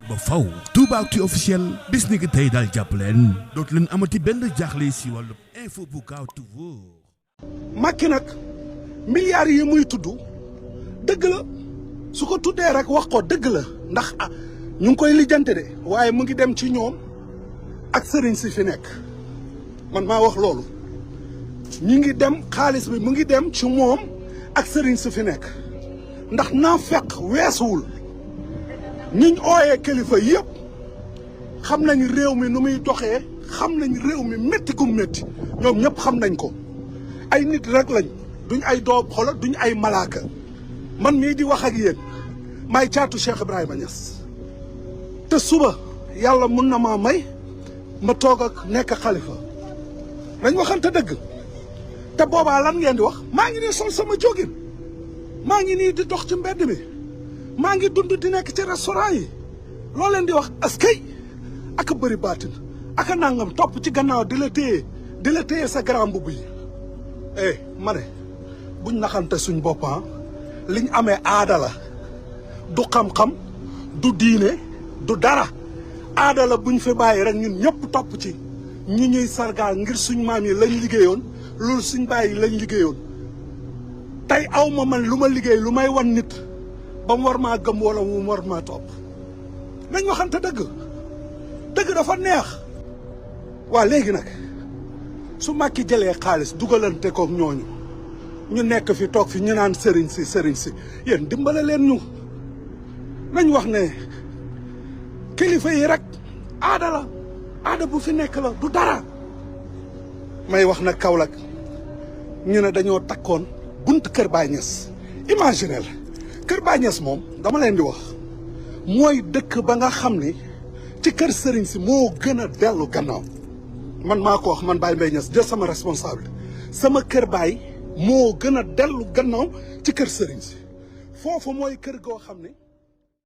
ba faw Toubactu officiel bis ni ki tey daal jàpp leen dootu leen amati benn jaaxle si wàllu info bu gaaw te wóor. Macky nag milliards yi muy tudd dëgg la su ko tuddee rek wax ko dëgg la ndax ñu ngi koy lijjante de waaye mu ngi dem ci ñoom ak sëriñ si fi nekk man maa wax loolu ñu ngi dem xaalis bi mu ngi dem ci moom ak sëriñ si fi nekk ndax naa fekk weesuwul ñiñ ooyee kilifa yëpp xam nañ réew mi nu muy doxee xam nañ réew mi métti gu métti ñoom ñëpp xam nañ ko ay nit rek lañ duñ ay doom xolo duñ ay malaaka man mii di wax ak yéen may caatu Cheikh Ibrahima Niass te suba yàlla mun na maa may ma toog ak nekk xalifa dañ waxante dëgg te boobaa lan ngeen di wax maa ngi nii sol sama jógin maa ngi nii di dox ci mbedd mi maa ngi dund di nekk ci restaurant yi loo leen di wax askay aka bëri baatin aka nangam topp ci gannaaw di la téye sa grand mbubb yi ma ne buñ naxante suñ boppam liñ amee aada la du xam-xam du diine du dara aada la buñ fi bàyyi rek ñun ñëpp topp ci ñi ñuy sargaal ngir suñ maam yi lañ liggéeyoon loolu suñ bàyyi lañ liggéeyoon tey aw ma man lu ma liggéey lu may wan nit ba mu war maa gëm wala mu war maa topp nañ waxante dëgg dafa neex waa léegi nag su Macky jëlee xaalis dugalante kook ñooñu ñu nekk fi toog fi ñu naan sëriñ si yéen dimbale leen ñu nañ wax ne kilifa yi rek aada bu fi nekk la du dara may wax nag Kaolack ñu ne dañoo takkoon bunt Kër Baye Niass imaginez la Kër Baye Niass moom dama leen di wax mooy dëkk ba nga xam ni ci kër sëriñ si moo gën a dellu gannaaw man maa ko wax man Baye Mbaye Niass jël sama responsabilité sama kër baay moo gën a dellu gannaaw ci kër sëriñ si foofu mooy kër goo xam ne